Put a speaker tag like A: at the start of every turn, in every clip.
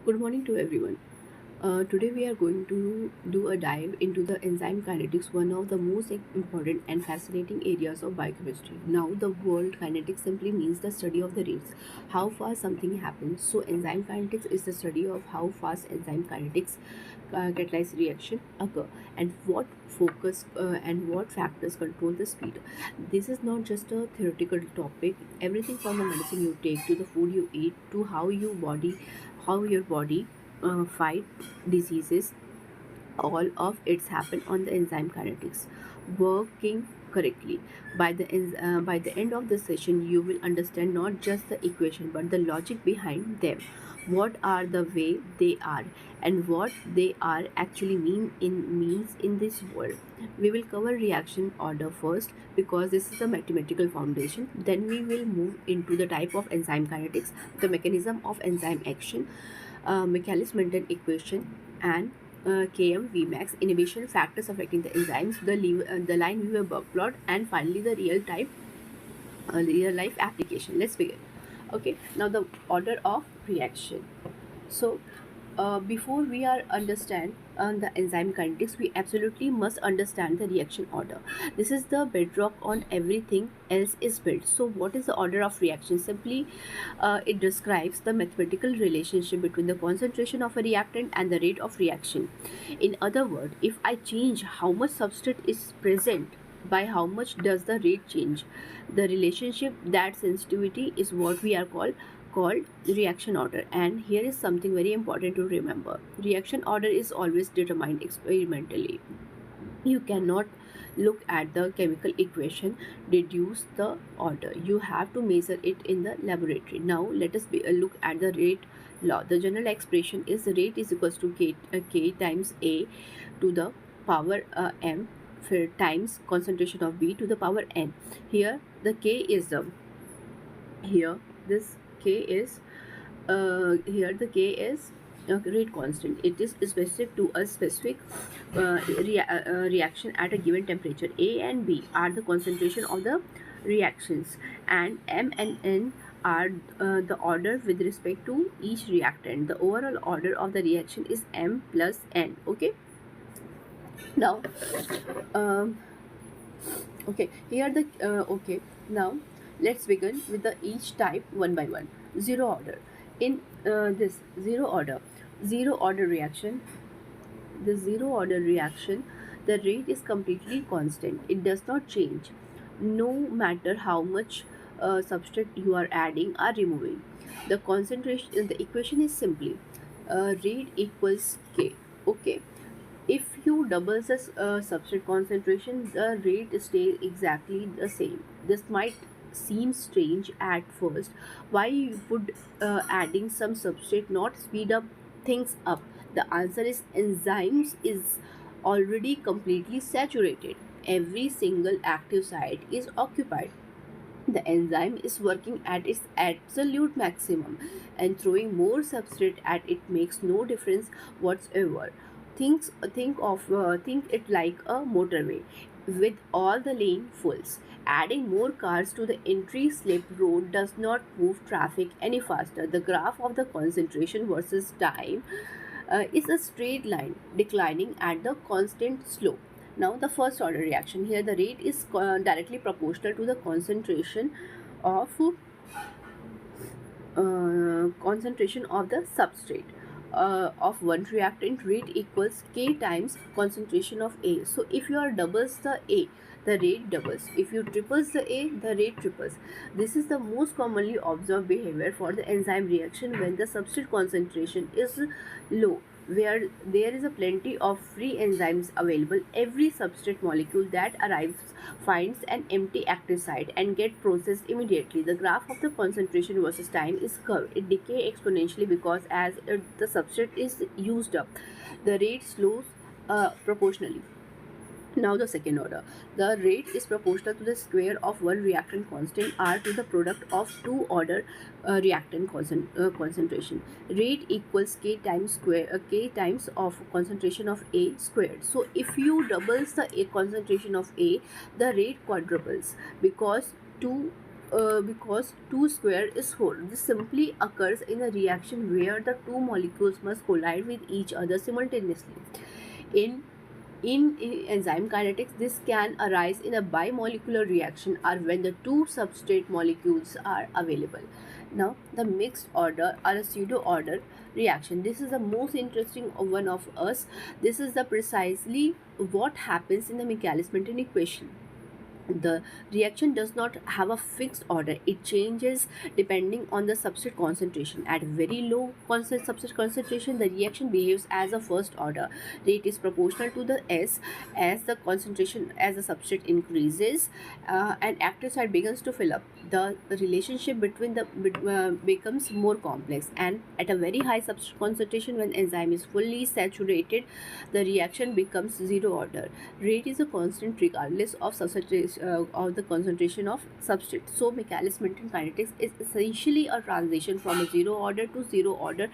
A: Good morning to everyone. Today we are going to do a dive into the enzyme kinetics, one of the most important and fascinating areas of biochemistry. Now, the word kinetics simply means the study of the rates, how fast something happens. So, enzyme kinetics is the study of how fast enzyme kinetics catalyze reaction occur and what factors control the speed. This is not just a theoretical topic. Everything from the medicine you take to the food you eat to how your body fight diseases, all of it's happen on the enzyme kinetics working correctly. By the end of the session, you will understand not just the equation but the logic behind them, what are the way they are, and what they are actually means in this world. We will cover reaction order first because this is the mathematical foundation. Then we will move into the type of enzyme kinetics, the mechanism of enzyme action, Michaelis-Menten Equation, and Km, Vmax, inhibition, factors affecting the enzymes, the Lineweaver-Burk Plot, and finally the real life application. Let's begin. Okay, now the order of reaction. So, before we are understand the enzyme kinetics, we absolutely must understand the reaction order. This is the bedrock on everything else is built. So, what is the order of reaction? Simply, it describes the mathematical relationship between the concentration of a reactant and the rate of reaction. In other words, if I change how much substrate is present, by how much does the rate change? The relationship, that sensitivity, is what we are called reaction order. And here is something very important to remember: reaction order is always determined experimentally. You cannot look at the chemical equation, deduce the order. You have to measure it in the laboratory. Now let us look at the rate law. The general expression is rate is equals to k times a to the power m times concentration of b to the power n. Here the k is the here this k is here the k is a rate constant. It is specific to a specific reaction at a given temperature. A and b are the concentration of the reactions, and m and n are the order with respect to each reactant. The overall order of the reaction is m plus n. Okay, now um, okay, here the okay, now let's begin with the each type one by one. Zero order. In this zero order reaction, the zero order reaction, the rate is completely constant. It does not change no matter how much substrate you are adding or removing. The concentration, the equation is simply rate equals k. Okay, if you double the substrate concentration, the rate stays exactly the same. This might seem strange at first. Why would adding some substrate not speed up things up? The answer is enzymes is already completely saturated. Every single active site is occupied. The enzyme is working at its absolute maximum, and throwing more substrate at it makes no difference whatsoever. Think it like a motorway with all the lane fulls. Adding more cars to the entry slip road does not move traffic any faster. The graph of the concentration versus time is a straight line declining at the constant slope. Now the first order reaction, here the rate is directly proportional to the concentration of the substrate of one reactant. Rate equals k times concentration of A. So if you are doubles the A, the rate doubles. If you triples the A, the rate triples. This is the most commonly observed behavior for the enzyme reaction when the substrate concentration is low, where there is a plenty of free enzymes available. Every substrate molecule that arrives finds an empty active site and get processed immediately. The graph of the concentration versus time is curved. It decays exponentially because as the substrate is used up, the rate slows proportionally. Now the second order. The rate is proportional to the square of one reactant constant R to the product of two order reactant concentration. Rate equals k times of concentration of A squared. So if you doubles the A concentration of A, the rate quadruples because 2 because 2 square is 4. This simply occurs in a reaction where the two molecules must collide with each other simultaneously. In enzyme kinetics, this can arise in a bimolecular reaction or when the two substrate molecules are available. Now, the mixed order or a pseudo order reaction. This is the most interesting one of us. This is the precisely what happens in the Michaelis-Menten equation. The reaction does not have a fixed order. It changes depending on the substrate concentration. At very low substrate concentration, the reaction behaves as a first order. Rate is proportional to the S. As the concentration as the substrate increases and active site begins to fill up, the relationship between the becomes more complex, and at a very high substrate concentration, when enzyme is fully saturated, the reaction becomes zero order. Rate is a constant regardless of of the concentration of substrate. So Michaelis-Menten kinetics is essentially a transition from a zero order to zero order,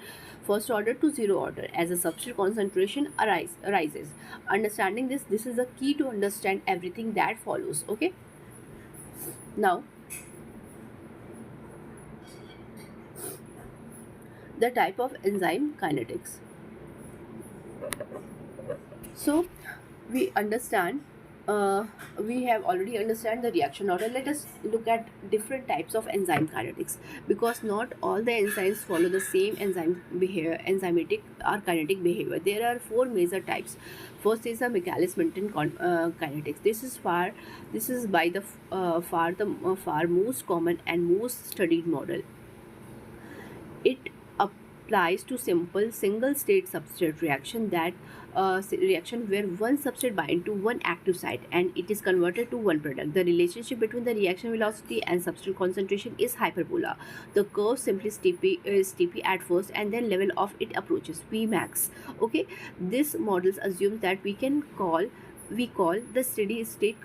A: first order to zero order as a substrate concentration arises. Understanding this is a key to understand everything that follows. Okay. Now, the type of enzyme kinetics. So we understand we have already understand the reaction order. Let us look at different types of enzyme kinetics, because not all the enzymes follow the same enzymatic or kinetic behavior. There are four major types. First is the Michaelis-Menten kinetics. This is by the far most common and most studied model. It applies to simple single state substrate reaction, that reaction where one substrate binds to one active site and it is converted to one product. The relationship between the reaction velocity and substrate concentration is hyperbola. The curve simply steepy at first and then level off it approaches Vmax. Okay, this model assumes that we call the steady state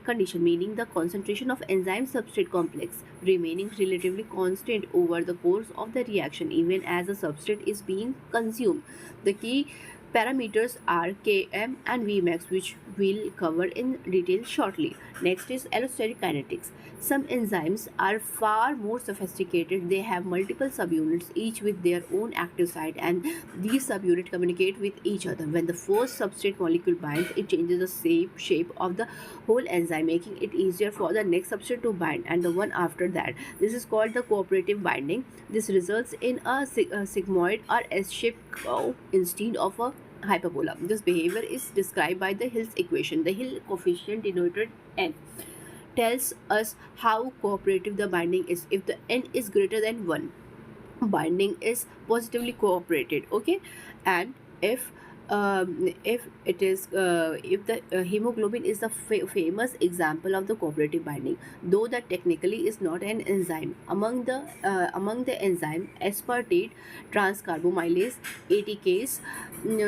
A: condition, meaning the concentration of enzyme substrate complex remaining relatively constant over the course of the reaction even as the substrate is being consumed. The key parameters are Km and Vmax, which we'll cover in detail shortly. Next is allosteric kinetics. Some enzymes are far more sophisticated. They have multiple subunits, each with their own active site, and these subunits communicate with each other. When the first substrate molecule binds, it changes the shape of the whole enzyme, making it easier for the next substrate to bind and the one after that. This is called the cooperative binding. This results in a sigmoid or S-shaped curve instead of a hyperbola. This behavior is described by the Hill's equation. The Hill coefficient, denoted N, tells us how cooperative the binding is. If the N is greater than 1, binding is positively cooperated. Okay, and if it is if the hemoglobin is the famous example of the cooperative binding, though that technically is not an enzyme. Among the enzyme, aspartate transcarbamylase ATKs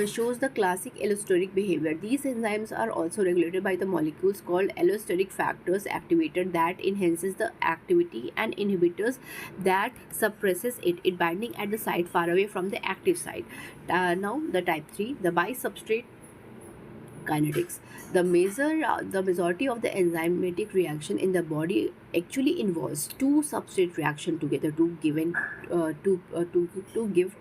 A: shows the classic allosteric behavior. These enzymes are also regulated by the molecules called allosteric factors activated that enhances the activity and inhibitors that suppresses it binding at the site far away from the active site. Now the type 3, the bisubstrate kinetics. The majority of the enzymatic reaction in the body actually involves two substrate reaction together to give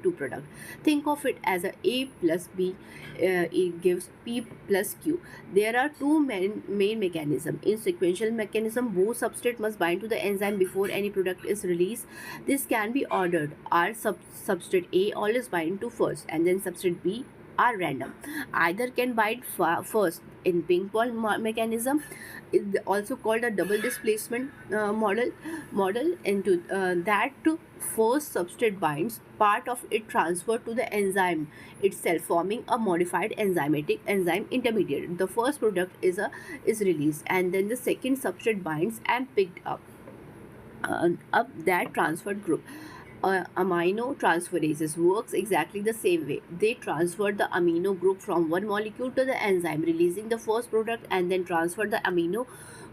A: two product. Think of it as A plus B it gives P plus Q. There are two main mechanisms. In sequential mechanism, both substrate must bind to the enzyme before any product is released. This can be ordered. Our substrate A always bind to first, and then substrate B are random. Either can bind first. In ping pong mechanism, also called a double displacement model into that first substrate binds, part of it transferred to the enzyme itself, forming a modified enzyme intermediate. The first product is released, and then the second substrate binds and picked up that transferred group. Amino transferases works exactly the same way. They transfer the amino group from one molecule to the enzyme, releasing the first product, and then transfer the amino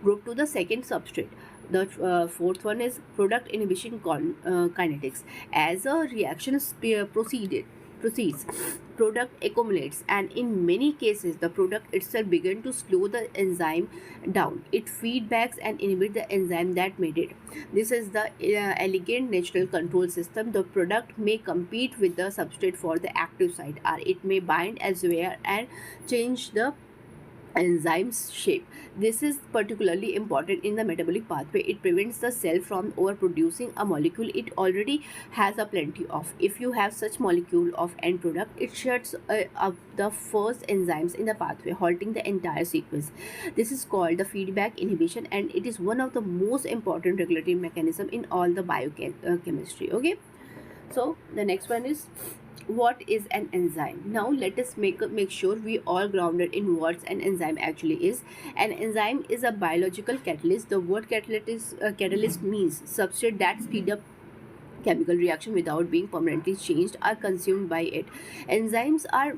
A: group to the second substrate. The fourth one is product inhibition kinetics. As a reaction proceeded, proceeds, product accumulates, and in many cases the product itself begins to slow the enzyme down. It feedbacks and inhibits the enzyme that made it. This is the elegant natural control system. The product may compete with the substrate for the active site, or it may bind elsewhere and change the enzyme's shape. This is particularly important in the metabolic pathway. It prevents the cell from overproducing a molecule it already has a plenty of. If you have such molecule of end product, it shuts up the first enzymes in the pathway, halting the entire sequence. This is called the feedback inhibition, and it is one of the most important regulatory mechanism in all the biochemistry. Okay, so the next one is, what is an enzyme? Now let us make sure we all grounded in what an enzyme actually is. An enzyme is a biological catalyst. The word catalyst means substrate that speed up chemical reaction without being permanently changed or consumed by it. Enzymes are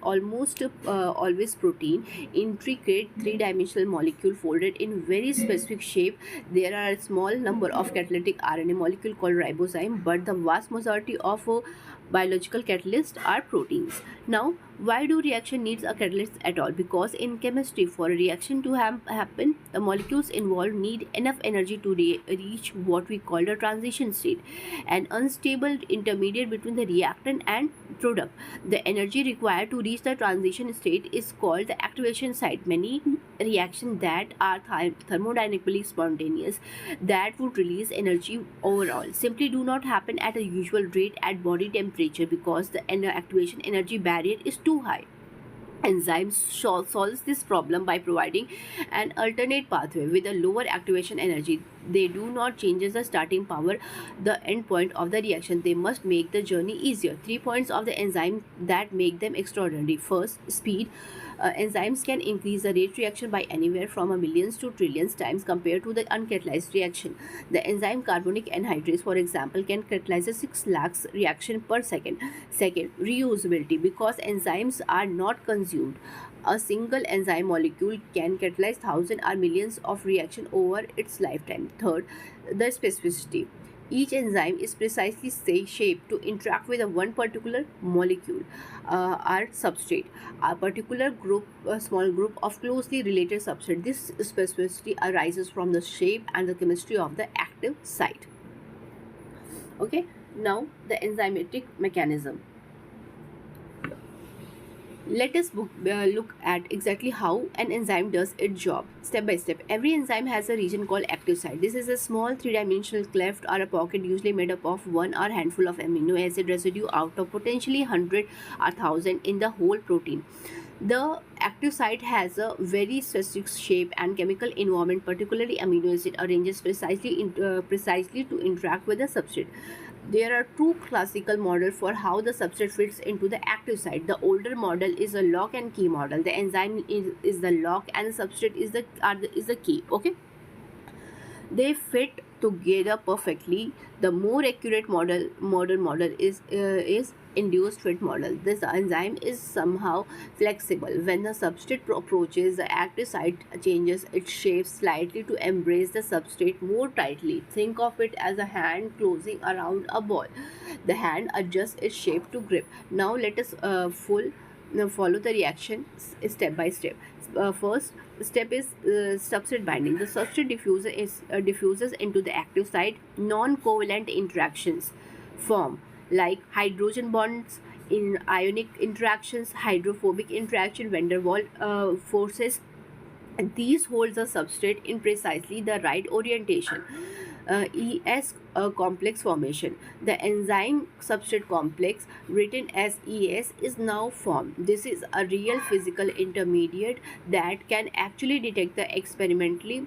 A: almost always protein, intricate three-dimensional molecule folded in very specific shape. There are a small number of catalytic RNA molecule called ribozyme, but the vast majority of biological catalysts are proteins. Now, why do reaction needs a catalyst at all? Because in chemistry, for a reaction to happen, the molecules involved need enough energy to reach what we call the transition state, an unstable intermediate between the reactant and product. The energy required to reach the transition state is called the activation site. Many reactions that are thermodynamically spontaneous, that would release energy overall, simply do not happen at a usual rate at body temperature because the activation energy barrier is too high. Enzymes solves this problem by providing an alternate pathway with a lower activation energy. They do not change the starting power, the end point of the reaction. They must make the journey easier. 3 points of the enzyme that make them extraordinary. First, speed. Enzymes can increase the rate reaction by anywhere from a millions to trillions times compared to the uncatalyzed reaction. The enzyme carbonic anhydrase, for example, can catalyze a 6 lakhs reaction per second. Second, reusability. Because enzymes are not consumed, a single enzyme molecule can catalyze thousands or millions of reactions over its lifetime. Third, the specificity. Each enzyme is precisely shaped to interact with one particular molecule or substrate, a particular group, a small group of closely related substrates. This specificity arises from the shape and the chemistry of the active site. Okay, now the enzymatic mechanism. Let us look at exactly how an enzyme does its job, step by step. Every enzyme has a region called active site. This is a small three-dimensional cleft or a pocket usually made up of one or handful of amino acid residue out of potentially 100 or 1000 in the whole protein. The active site has a very specific shape and chemical environment, particularly amino acid arranges precisely to interact with the substrate. There are two classical models for how the substrate fits into the active site. The older model is a lock and key model. The enzyme is the lock and the substrate is the key. Okay, they fit together perfectly. The more accurate modern model is induced fit model. This enzyme is somehow flexible. When the substrate approaches the active site, changes its shape slightly to embrace the substrate more tightly. Think of it as a hand closing around a ball. The hand adjusts its shape to grip. Now let us follow the reaction step by step. First step is substrate binding. The substrate diffuses into the active site. Non-covalent interactions form, like hydrogen bonds in ionic interactions, hydrophobic interaction, van der Waals forces. These hold the substrate in precisely the right orientation. ES complex formation. The enzyme substrate complex, written as ES, is now formed. This is a real physical intermediate that can actually detect experimentally.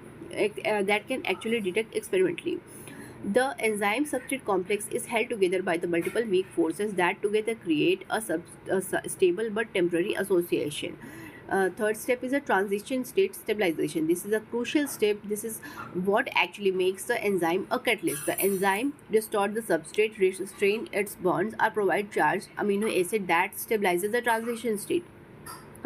A: The enzyme substrate complex is held together by the multiple weak forces that together create a stable but temporary association. Third step is a transition state stabilization. This is a crucial step. This is what actually makes the enzyme a catalyst. The enzyme distort the substrate, restrain its bonds, or provide charged amino acid that stabilizes the transition state.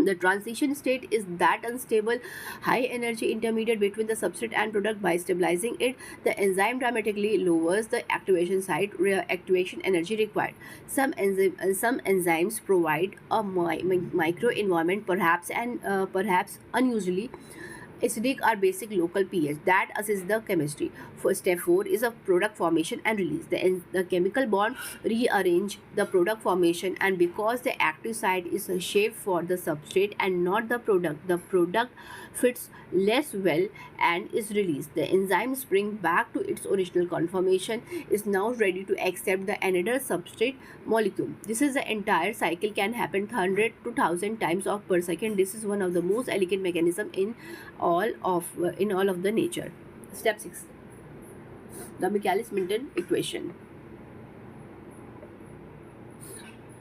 A: The transition state is that unstable high energy intermediate between the substrate and product. By stabilizing it, the enzyme dramatically lowers the activation site activation energy required. Some enzymes provide a micro environment, perhaps unusually acidic or basic local pH that assists the chemistry. For step 4 is a product formation and release. The chemical bond rearrange the product formation, and because the active site is shaped for the substrate and not the product fits less well and is released. The enzyme spring back to its original conformation, is now ready to accept the another substrate molecule. This is the entire cycle can happen 100 to 1000 times of per second. This is one of the most elegant mechanism in all of the nature. Step 6, the Michaelis-Menten equation.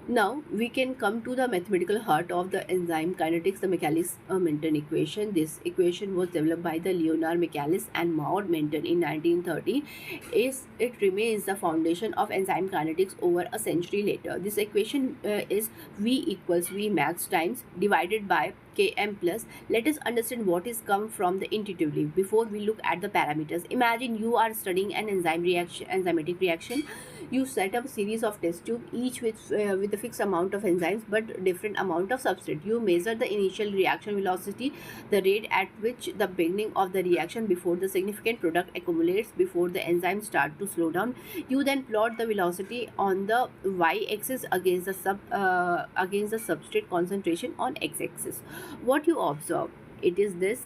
A: Now we can come to the mathematical heart of the enzyme kinetics, the Michaelis-Menten equation. This equation was developed by the Leonard Michaelis and Maud Menten in 1930. It remains the foundation of enzyme kinetics over a century later. This equation is V equals Vmax times divided by Km plus. Let us understand what is come from the intuitively before we look at the parameters. Imagine you are studying an enzymatic reaction. You set up a series of test tubes, each with a fixed amount of enzymes but different amount of substrate. You measure the initial reaction velocity, the rate at which the beginning of the reaction before the significant product accumulates before the enzymes start to slow down. You then plot the velocity on the y-axis against the substrate concentration on x-axis. What you observe, it is this: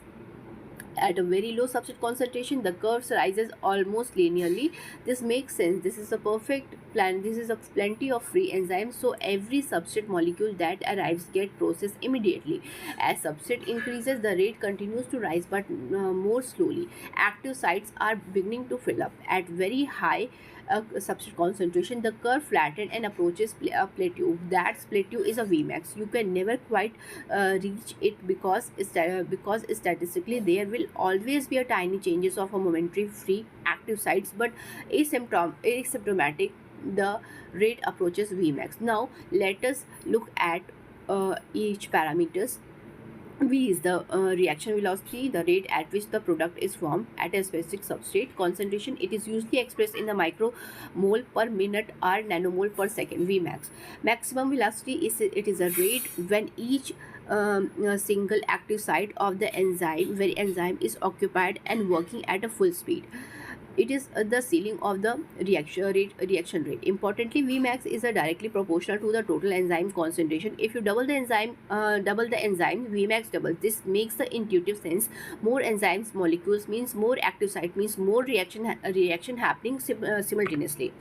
A: at a very low substrate concentration, the curve rises almost linearly. This makes sense. This is a perfect plan. This is a plenty of free enzymes, so every substrate molecule that arrives get processed immediately. As substrate increases, the rate continues to rise, but more slowly. Active sites are beginning to fill up. At very high substrate concentration, the curve flattens and approaches a plateau. That plateau is a Vmax. You can never quite reach it because statistically there will always be a tiny changes of a momentary free active sites, but asymptomatic the rate approaches Vmax. Now let us look at each parameters. V is the reaction velocity, the rate at which the product is formed at a specific substrate. Concentration, it is usually expressed in the micromole per minute or nanomole per second, Vmax. Maximum velocity is a rate when each single active site of the enzyme is occupied and working at a full speed. It is the ceiling of the reaction rate. Importantly, Vmax is directly proportional to the total enzyme concentration. If you double the enzyme, Vmax doubles. This makes the intuitive sense. More enzymes molecules means more active site, means more reaction happening simultaneously.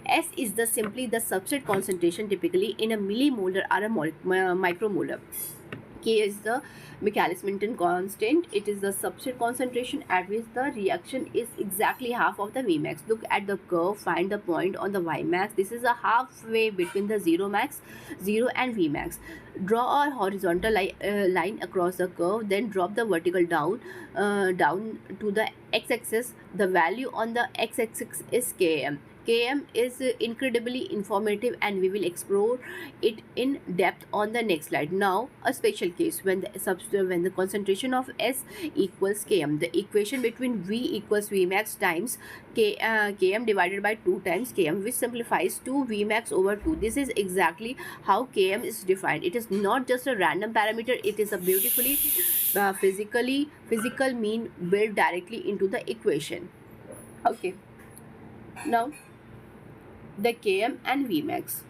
A: S is simply the substrate concentration, typically in a millimolar or a micromolar. K is the Michaelis-Menten constant. It is the substrate concentration at which the reaction is exactly half of the Vmax. Look at the curve, find the point on the Ymax. This is a halfway between the 0 and Vmax. Draw a horizontal line across the curve, then drop the vertical down to the x-axis. The value on the x-axis is Km. Km is incredibly informative, and we will explore it in depth on the next slide. Now, a special case when the concentration of S equals Km. The equation between V equals Vmax times Km divided by 2 times Km, which simplifies to Vmax over 2. This is exactly how Km is defined. It is not just a random parameter. It is a beautifully physical mean built directly into the equation. Okay. Now, the Km and Vmax.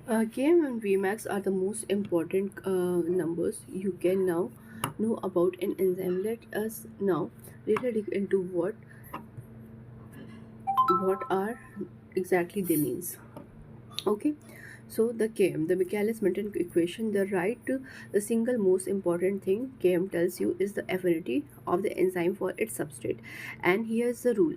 A: Km and Vmax are the most important numbers you can now know about an enzyme. Let us now later dig into what are exactly they means. Okay, so the Km, the Michaelis-Menten equation, the single most important thing Km tells you is the affinity of the enzyme for its substrate. And here's the rule.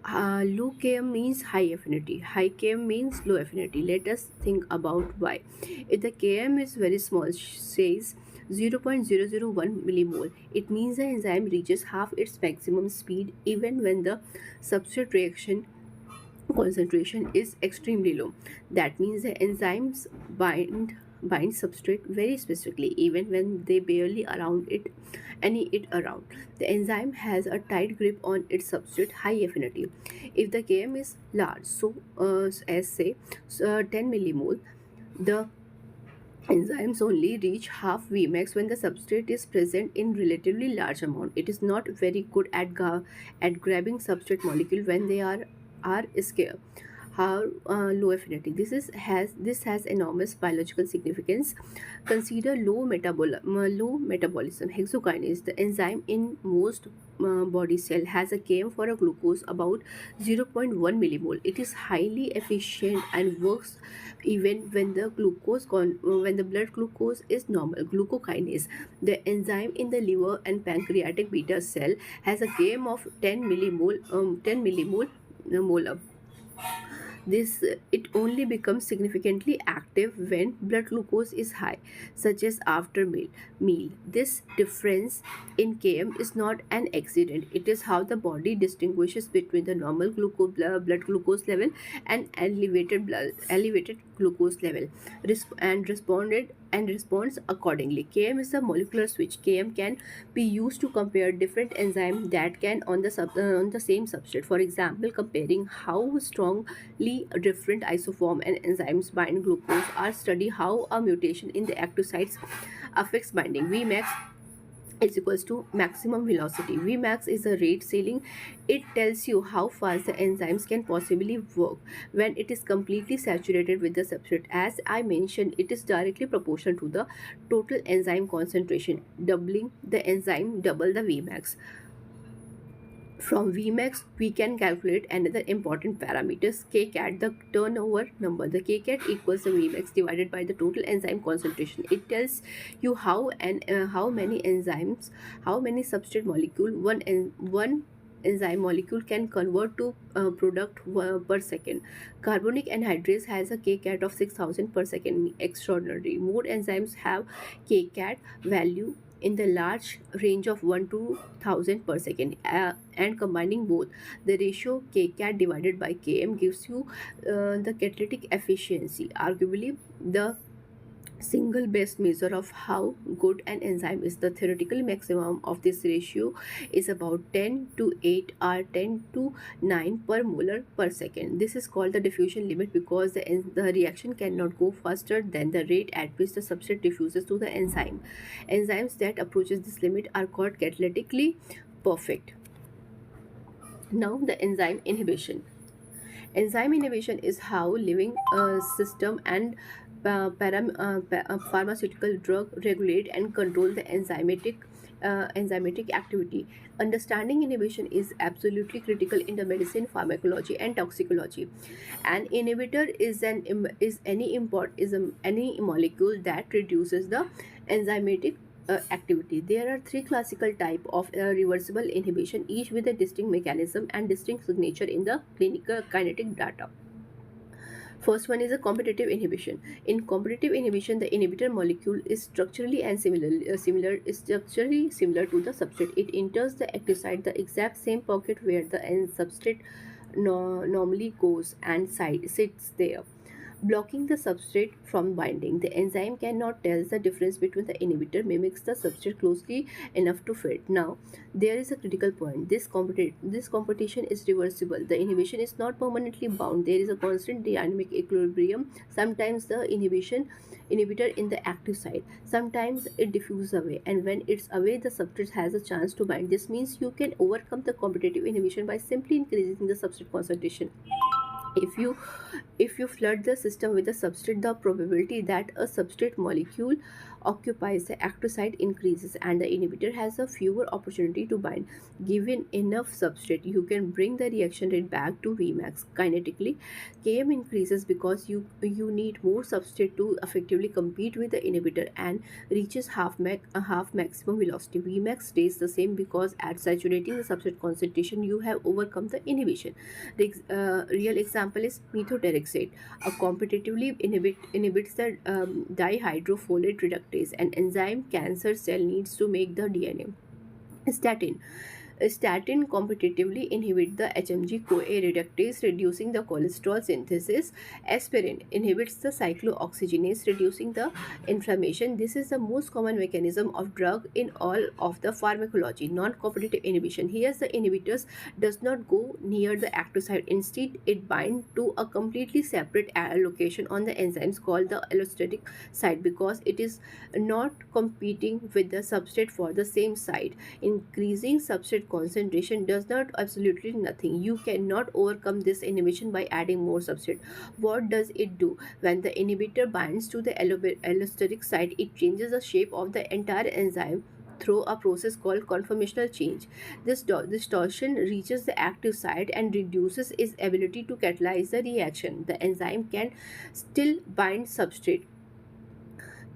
A: Low Km means high affinity, high Km means low affinity. Let us think about why. If the Km is very small, says 0.001 millimole. It means the enzyme reaches half its maximum speed even when the substrate reaction concentration is extremely low. That means the enzymes bind substrate very specifically even when they barely any it around. The enzyme has a tight grip on its substrate, high affinity. If the Km is large, so as say 10 millimole, the enzymes only reach half Vmax when the substrate is present in relatively large amount. It is not very good at grabbing substrate molecule when they are scarce. How low affinity. This has enormous biological significance. Consider low metabolism. Hexokinase, the enzyme in most body cell, has a Km for a glucose about 0.1 millimole. It is highly efficient and works even when when the blood glucose is normal. Glucokinase, the enzyme in the liver and pancreatic beta cell, has a Km of 10 millimole molar. This it only becomes significantly active when blood glucose is high, such as after meal. This difference in Km is not an accident. It is how the body distinguishes between the normal blood glucose level and elevated glucose level, and responds accordingly. Km is a molecular switch. Km can be used to compare different enzymes that can on the same substrate. For example, comparing how strongly different isoform and enzymes bind glucose, or study how a mutation in the active sites affects binding. Vmax is equals to maximum velocity. Vmax is a rate ceiling. It tells you how fast the enzymes can possibly work when it is completely saturated with the substrate. As I mentioned, it is directly proportional to the total enzyme concentration. Doubling the enzyme double the Vmax. From Vmax, we can calculate another important parameter, kcat, the turnover number. The kcat equals the Vmax divided by the total enzyme concentration. It tells you how many substrate molecule one enzyme molecule can convert to product per second. Carbonic anhydrase has a kcat of 6,000 per second. Extraordinary. More enzymes have kcat value in the large range of 1 to 1000 per second, and combining both, the ratio kcat divided by km gives you the catalytic efficiency, arguably the single best measure of how good an enzyme is. The theoretical maximum of this ratio is about 10 to 8 or 10 to 9 per molar per second. This is called the diffusion limit because the reaction cannot go faster than the rate at which the substrate diffuses to the enzyme. Enzymes that approaches this limit are called catalytically perfect. Now the enzyme inhibition. Enzyme inhibition is how living system and pharmaceutical drug regulate and control the enzymatic activity. Understanding inhibition is absolutely critical in the medicine, pharmacology, and toxicology. An inhibitor is any molecule that reduces the enzymatic activity. There are three classical type of reversible inhibition, each with a distinct mechanism and distinct signature in the clinical kinetic data. First one is a competitive inhibition. In competitive inhibition, the inhibitor molecule is structurally similar to the substrate. It enters the active site, the exact same pocket where the substrate normally goes, and sits there, blocking the substrate from binding. The enzyme cannot tell the difference between the inhibitor mimics the substrate closely enough to fit. Now, there is a critical point. This competition is reversible. The inhibition is not permanently bound. There is a constant dynamic equilibrium. Sometimes the inhibitor in the active site, sometimes it diffuses away, and when it's away, the substrate has a chance to bind. This means you can overcome the competitive inhibition by simply increasing the substrate concentration. If you flood the system with a substrate, the probability that a substrate molecule occupies the active site increases, and the inhibitor has a fewer opportunity to bind. Given enough substrate, you can bring the reaction rate back to Vmax. Kinetically, Km increases because you need more substrate to effectively compete with the inhibitor and reaches half maximum velocity. Vmax stays the same because at saturating the substrate concentration, you have overcome the inhibition. Real example example is methotrexate. A competitively inhibits the dihydrofolate reductase, an enzyme cancer cell needs to make the DNA. Statin. A statin competitively inhibits the HMG-CoA reductase, reducing the cholesterol synthesis. Aspirin inhibits the cyclooxygenase, reducing the inflammation. This is the most common mechanism of drug in all of the pharmacology. Non-competitive inhibition. Here, the inhibitors does not go near the active site. Instead, it binds to a completely separate location on the enzymes called the allostatic site, because it is not competing with the substrate for the same site. Increasing substrate concentration does not absolutely nothing. You cannot overcome this inhibition by adding more substrate. What does it do? When the inhibitor binds to the allostatic site, it changes the shape of the entire enzyme through a process called conformational change. This distortion reaches the active site and reduces its ability to catalyze the reaction. The enzyme can still bind substrate.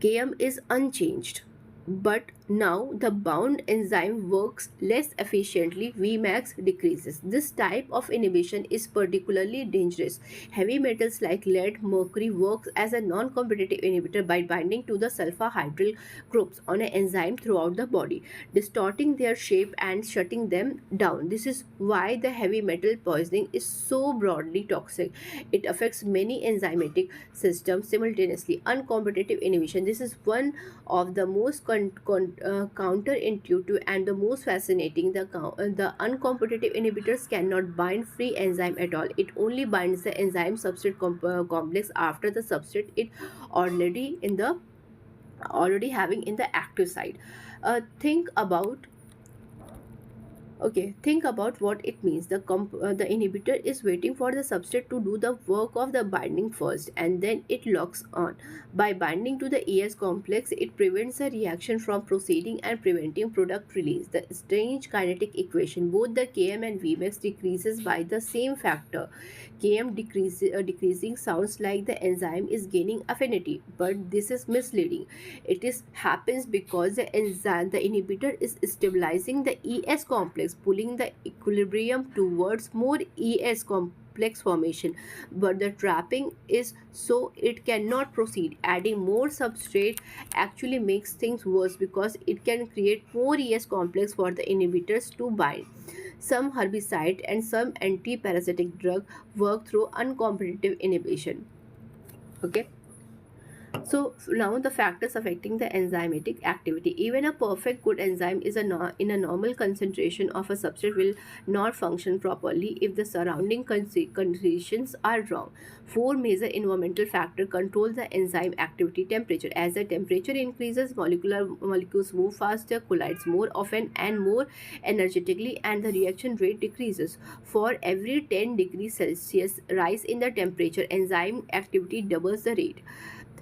A: Km is unchanged, but now the bound enzyme works less efficiently. Vmax decreases. This type of inhibition is particularly dangerous. Heavy metals like lead, mercury works as a non-competitive inhibitor by binding to the sulfur hydryl groups on an enzyme throughout the body, distorting their shape and shutting them down. This is why the heavy metal poisoning is so broadly toxic. It affects many enzymatic systems simultaneously. Uncompetitive inhibition. This is one of the most counterintuitive and the most fascinating. The uncompetitive inhibitors cannot bind free enzyme at all. It only binds the enzyme substrate complex after the substrate it already having in the active site. Think about Okay, think about what it means. The inhibitor is waiting for the substrate to do the work of the binding first, and then it locks on. By binding to the ES complex, it prevents the reaction from proceeding and preventing product release. The strange kinetic equation. Both the Km and Vmax decreases by the same factor. Km decreasing sounds like the enzyme is gaining affinity, but this is misleading. It is happens because the inhibitor is stabilizing the ES complex, pulling the equilibrium towards more ES complex formation, but the trapping is so it cannot proceed. Adding more substrate actually makes things worse because it can create more ES complex for the inhibitors to bind. Some herbicide and some anti-parasitic drug work through uncompetitive inhibition. Okay. So now the factors affecting the enzymatic activity. Even a perfect good enzyme is in a normal concentration of a substrate will not function properly if the surrounding conditions are wrong. Four major environmental factors control the enzyme activity. Temperature. As the temperature increases, molecules move faster, collides more often and more energetically, and the reaction rate decreases. For every 10 degrees Celsius rise in the temperature, enzyme activity doubles the rate.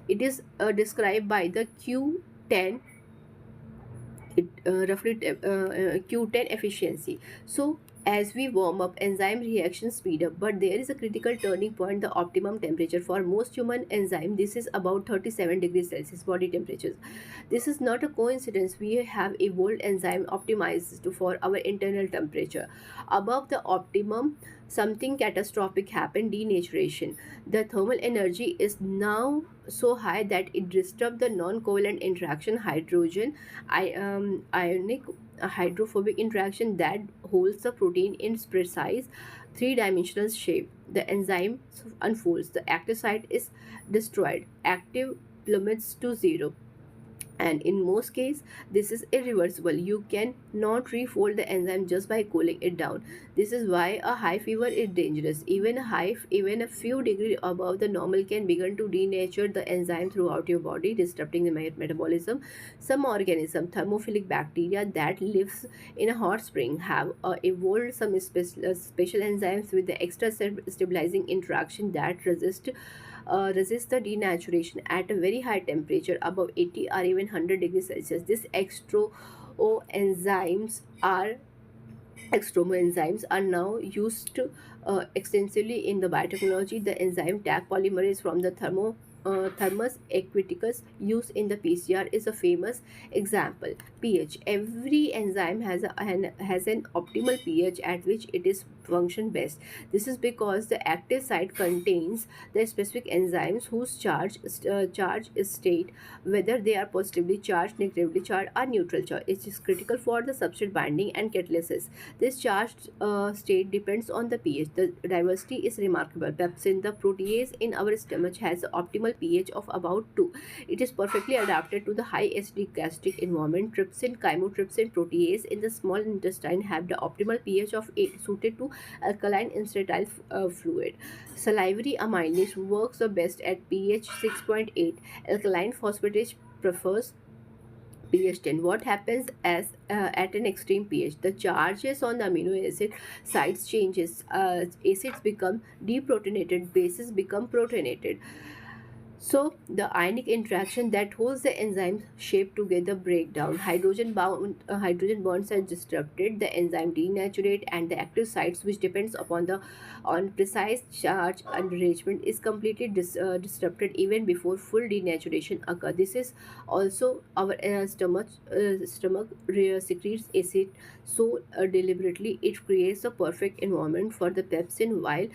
A: It is described by the Q10 Q10 efficiency. So as we warm up, enzyme reactions speed up, but there is a critical turning point, the optimum temperature. For most human enzyme, this is about 37 degrees Celsius body temperatures. This is not a coincidence. We have evolved enzyme optimized for our internal temperature. Above the optimum, something catastrophic happened: denaturation. The thermal energy is now so high that it disrupts the non-covalent interaction, ionic hydrophobic interaction that holds the protein in precise three-dimensional shape. The enzyme unfolds. The active site is destroyed. Active plummets to zero, and in most cases this is irreversible. You cannot refold the enzyme just by cooling it down. This is why a high fever is dangerous. Even a few degrees above the normal can begin to denature the enzyme throughout your body, disrupting the metabolism. Some organism, thermophilic bacteria that lives in a hot spring, have evolved some special enzymes with the extra stabilizing interaction that resist the denaturation at a very high temperature above 80 or even 100 degrees Celsius. These extromoenzymes are now used extensively in the biotechnology. The enzyme Taq polymerase from the Thermus aquaticus used in the PCR is a famous example. pH. Every enzyme has an optimal pH at which it is function best. This is because the active site contains the specific enzymes whose charge is state, whether they are positively charged, negatively charged, or neutral charged. It is critical for the substrate binding and catalysis. This charged state depends on the pH. The diversity is remarkable. Pepsin, the protease in our stomach, has an optimal pH of about 2. It is perfectly adapted to the high acidic gastric environment. Trypsin, chymotrypsin protease in the small intestine have the optimal pH of 8, suited to alkaline instratile fluid. Salivary amylase works the best at pH 6.8. Alkaline phosphatase prefers pH 10. What happens at an extreme pH? The charges on the amino acid sites changes. Acids become deprotonated, bases become protonated. So the ionic interaction that holds the enzymes shape together break down. Hydrogen bonds are disrupted. The enzyme denaturate, and the active sites, which depends upon the on precise charge arrangement, is completely disrupted even before full denaturation occurs. This is also our stomach secretes acid so deliberately it creates a perfect environment for the pepsin while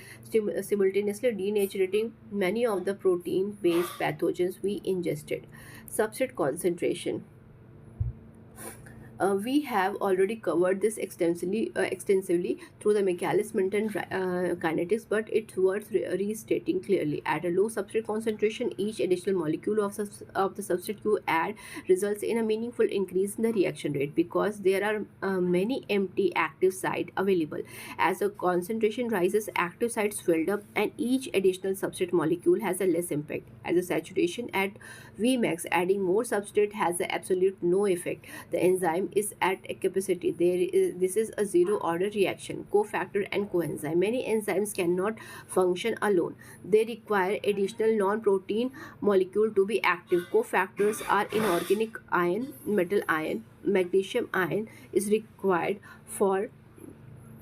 A: simultaneously denaturating many of the protein-based pathogens we ingested. Substrate concentration. We have already covered this extensively through the Michaelis-Menten kinetics, but it's worth restating clearly. At a low substrate concentration, each additional molecule of the substrate you add results in a meaningful increase in the reaction rate because there are many empty active sites available. As the concentration rises, active sites filled up, and each additional substrate molecule has a less impact. At the saturation at Vmax, adding more substrate has a absolute no effect. The enzyme is at a capacity. This is a zero order reaction. Cofactor and coenzyme. Many enzymes cannot function alone. They require additional non-protein molecule to be active. Cofactors are inorganic ion, metal ion, magnesium ion is required for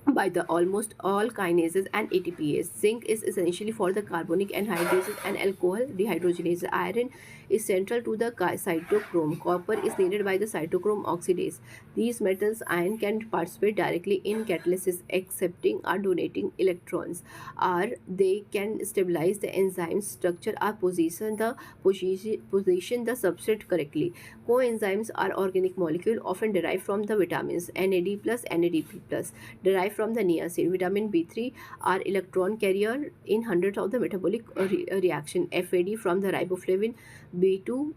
A: by the almost all kinases and ATPase. Zinc is essentially for the carbonic anhydrases and alcohol dehydrogenase. Iron is central to the cytochrome. Copper is needed by the cytochrome oxidase. These metals ion can participate directly in catalysis, accepting or donating electrons, or they can stabilize the enzyme structure or position the substrate correctly. Coenzymes are organic molecules often derived from the vitamins NAD plus, NADP plus, derived from the niacin. Vitamin B3 are electron carrier in hundreds of the metabolic reaction. FAD from the riboflavin. B2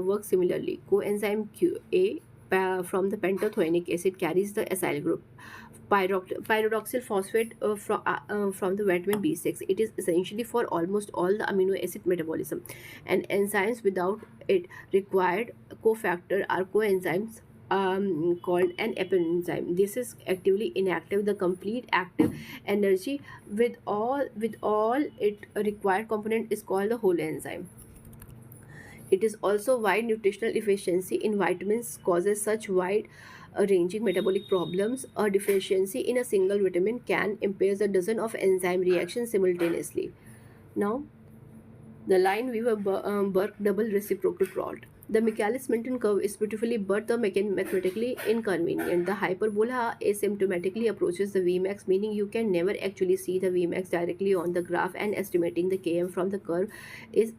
A: works similarly. Coenzyme QA from the pentothenic acid carries the acyl group. Pyridoxal phosphate from the vitamin B6. It is essentially for almost all the amino acid metabolism, and enzymes without it required cofactor are coenzymes called an epenzyme. This is actively inactive. The complete active energy with all it required component is called the whole enzyme. It is also why nutritional deficiency in vitamins causes such wide ranging metabolic problems. A deficiency in a single vitamin can impair a dozen of enzyme reactions simultaneously. Now, the Lineweaver-Burk double reciprocal plot. The Michaelis-Menten curve is beautifully but mathematically inconvenient. The hyperbola asymptomatically approaches the Vmax, meaning you can never actually see the Vmax directly on the graph, and estimating the Km from the curve is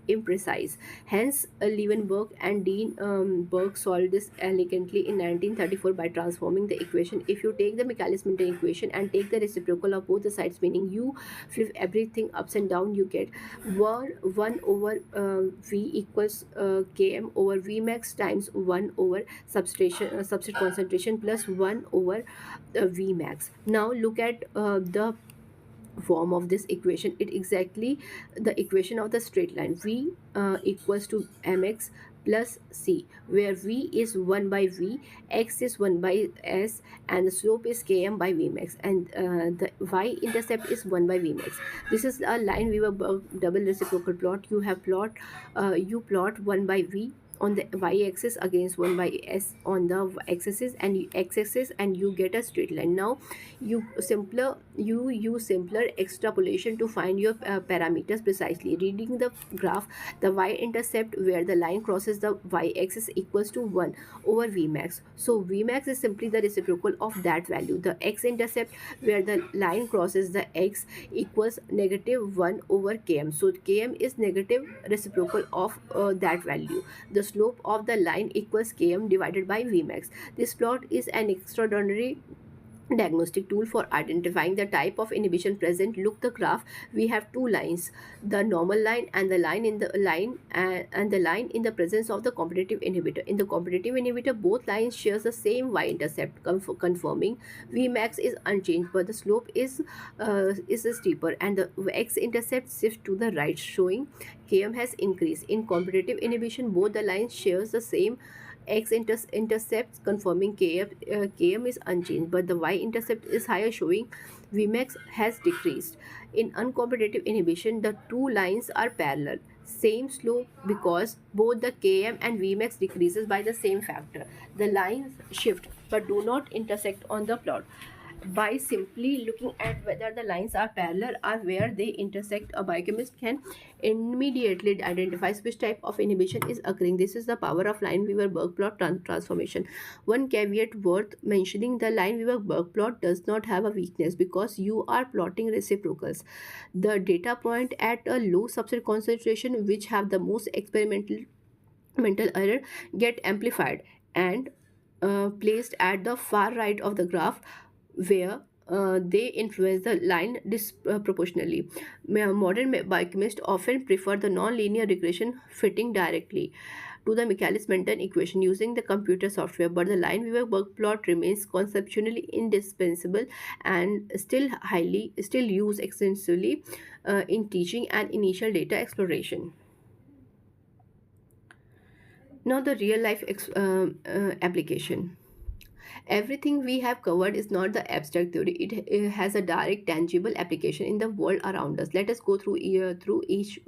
A: imprecise. Hence, Leeuwenhoek and Dean Burke solved this elegantly in 1934 by transforming the equation. If you take the Michaelis-Menten equation and take the reciprocal of both the sides, meaning you flip everything ups and down, you get 1 over V equals Km over Vmax times 1 over substrate concentration plus 1 over Vmax. Now look at the form of this equation. It exactly the equation of the straight line. V equals to mx plus c, where v is 1 by v, x is 1 by s, and the slope is km by vmax, and the y-intercept is 1 by vmax. This is a Lineweaver-Burk double reciprocal plot. You plot 1 by v on the y-axis against 1 by s on the x-axis, and you get a straight line. Now you use simpler extrapolation to find your parameters precisely. Reading the graph, the y-intercept where the line crosses the y-axis equals to 1 over Vmax. So Vmax is simply the reciprocal of that value. The x-intercept where the line crosses the x equals negative 1 over Km. So Km is negative reciprocal of that value. The slope of the line equals Km divided by Vmax. This plot is an extraordinary diagnostic tool for identifying the type of inhibition present. Look the graph. We have two lines, the normal line and the line in the line and the line in the presence of the competitive inhibitor. In the competitive inhibitor, both lines share the same y-intercept, confirming Vmax is unchanged, but the slope is steeper, and the x-intercept shifts to the right, showing Km has increased. In competitive inhibition, both the lines shares the same x-intercepts, confirming Km is unchanged, but the y-intercept is higher, showing Vmax has decreased. In uncompetitive inhibition, the two lines are parallel, same slope, because both the Km and Vmax decreases by the same factor. The lines shift but do not intersect on the plot. By simply looking at whether the lines are parallel or where they intersect, a biochemist can immediately identify which type of inhibition is occurring. This is the power of Lineweaver-Burk plot transformation. One caveat worth mentioning: the Lineweaver-Burk plot does not have a weakness because you are plotting reciprocals. The data point at a low substrate concentration, which have the most experimental mental error, get amplified and placed at the far right of the graph, where they influence the line disproportionately. Modern biochemists often prefer the non-linear regression fitting directly to the Michaelis-Menten equation using the computer software, but the Lineweaver-Burk plot remains conceptually indispensable and still used extensively in teaching and initial data exploration. Now the real life application. Everything we have covered is not the abstract theory. It has a direct, tangible application in the world around us. Let us go through each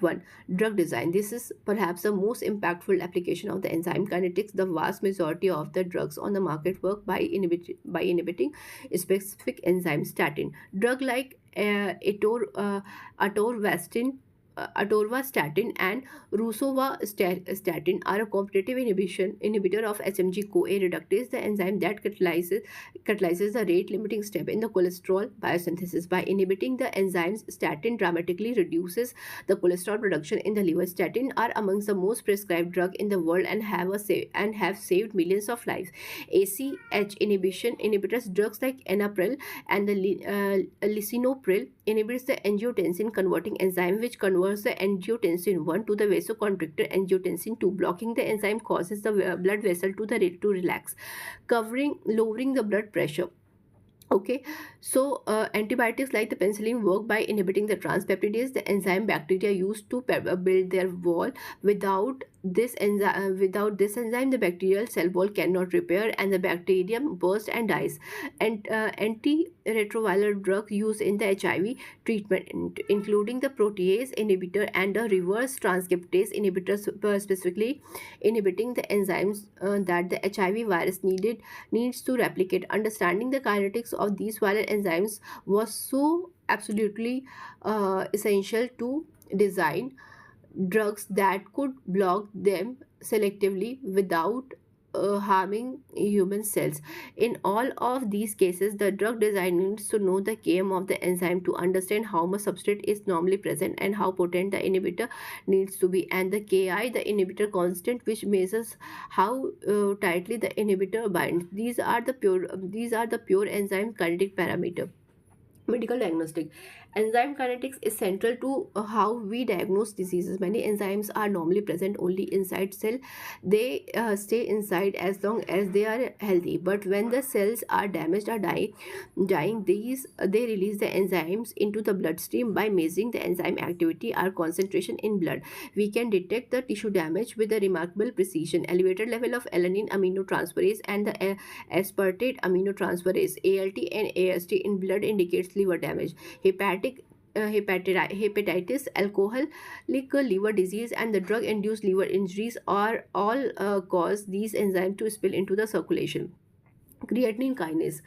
A: one. Drug design. This is perhaps the most impactful application of the enzyme kinetics. The vast majority of the drugs on the market work by inhibiting a specific enzyme, statin. Drug like atorvastatin atorvastatin and rosuvastatin are a competitive inhibitor of HMG-CoA reductase, the enzyme that catalyzes the rate-limiting step in the cholesterol biosynthesis. By inhibiting the enzymes, statin dramatically reduces the cholesterol production in the liver. Statin are amongst the most prescribed drug in the world and have saved millions of lives. ACH inhibition inhibitors, drugs like enalapril and the lisinopril, inhibits the angiotensin converting enzyme, which converts the angiotensin 1 to the vasoconstrictor angiotensin 2. Blocking the enzyme causes the blood vessel to relax, lowering the blood pressure. Okay, so antibiotics like the penicillin work by inhibiting the transpeptidase, the enzyme bacteria used to build their wall. Without this enzyme, the bacterial cell wall cannot repair, and the bacterium bursts and dies. And antiretroviral drugs used in the HIV treatment, including the protease inhibitor and the reverse transcriptase inhibitors, specifically inhibiting the enzymes that the HIV virus needs to replicate. Understanding the kinetics of these viral enzymes was so absolutely essential to design drugs that could block them selectively without harming human cells. In all of these cases, the drug designer needs to know the km of the enzyme to understand how much substrate is normally present and how potent the inhibitor needs to be, and the ki, the inhibitor constant, which measures how tightly the inhibitor binds. These are the pure enzyme kinetic parameter. Medical diagnostic. Enzyme kinetics is central to how we diagnose diseases. Many enzymes are normally present only inside cell. They stay inside as long as they are healthy, but when the cells are damaged or dying, they release the enzymes into the bloodstream. By measuring the enzyme activity or concentration in blood, we can detect the tissue damage with a remarkable precision. Elevated level of alanine aminotransferase and the aspartate aminotransferase, ALT and AST, in blood indicates liver damage. Hepatic hepatitis, alcoholic liver disease, and the drug-induced liver injuries are all cause these enzymes to spill into the circulation. Creatinine kinase,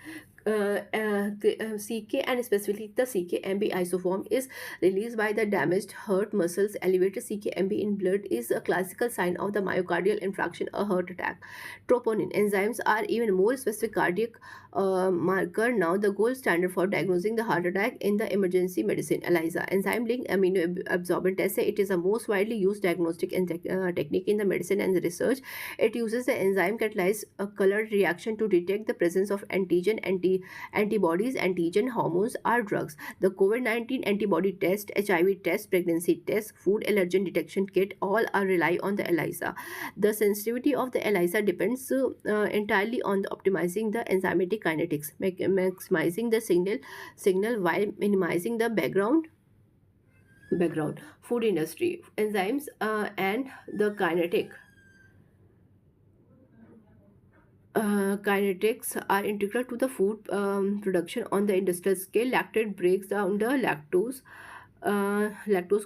A: CK, and specifically the CKMB isoform, is released by the damaged heart muscles. Elevated CKMB in blood is a classical sign of the myocardial infarction, a heart attack. Troponin enzymes are even more specific cardiac marker, now the gold standard for diagnosing the heart attack in the emergency medicine. ELISA, enzyme linked aminoabsorbent assay. It is the most widely used diagnostic technique in the medicine and the research. It uses the enzyme catalyzed a colored reaction to detect the presence of antibodies, antigen, hormones, or drugs. The COVID-19 antibody test, HIV test, pregnancy test, food allergen detection kit, all are rely on the ELISA. The sensitivity of the ELISA depends entirely on the optimizing the enzymatic kinetics, maximizing the signal while minimizing the background. Food industry enzymes and the kinetics are integral to the food production on the industrial scale. Lactate breaks down the lactose,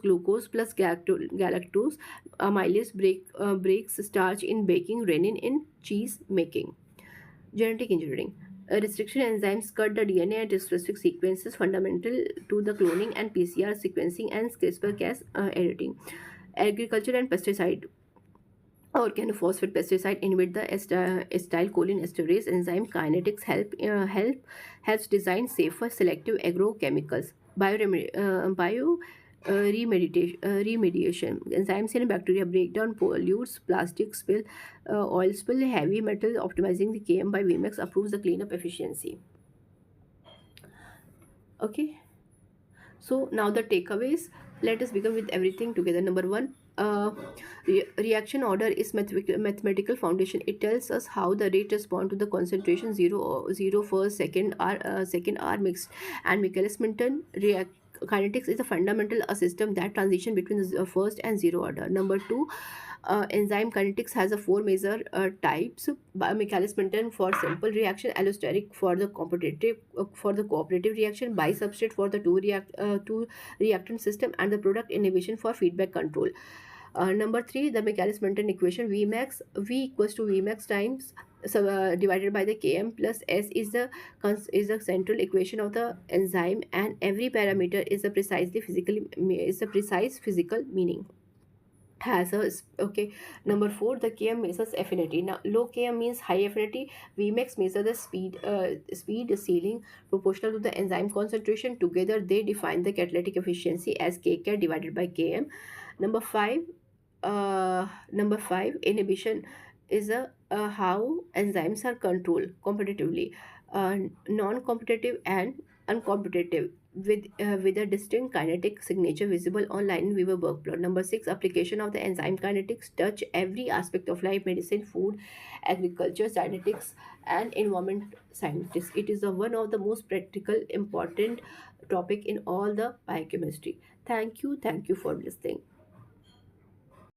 A: glucose plus galactose. Amylase breaks starch in baking, rennin in cheese making. Genetic engineering. Restriction enzymes cut the DNA at specific sequences fundamental to the cloning and PCR sequencing and CRISPR-Cas editing. Agriculture and pesticide. Organophosphate pesticide inhibit the acetylcholinesterase enzyme. Kinetics helps design safer selective agrochemicals. Remediation. Enzymes in bacteria break down pollutes, plastic spill, oil spill, heavy metal. Optimizing the Km by Vmax improves the cleanup efficiency. Okay. So now the takeaways. Let us begin with everything together. Number one, reaction order is mathematical foundation. It tells us how the rate respond to the concentration. Zero first, second are mixed, and Michaelis-Menten kinetics is a fundamental a system that transition between the first and zero order. Number two, enzyme kinetics has a four major types. Michaelis-Menten for simple reaction, allosteric for the cooperative reaction, bisubstrate for the two reactant system, and the product inhibition for feedback control. Number three, the Michaelis-Menten equation. Vmax, V equals to Vmax times divided by the Km plus S is the central equation of the enzyme, and every parameter is a precise physical meaning. Okay. Number four, the Km measures affinity. Now low Km means high affinity. Vmax measures the speed ceiling proportional to the enzyme concentration. Together they define the catalytic efficiency as kcal divided by Km. Number five, inhibition is how enzymes are controlled competitively, non-competitive and uncompetitive, with a distinct kinetic signature visible on Lineweaver-Burk plot. Number six, application of the enzyme kinetics touch every aspect of life: medicine, food, agriculture, genetics, and environment scientists. It is one of the most practical, important topic in all the biochemistry. Thank you for listening.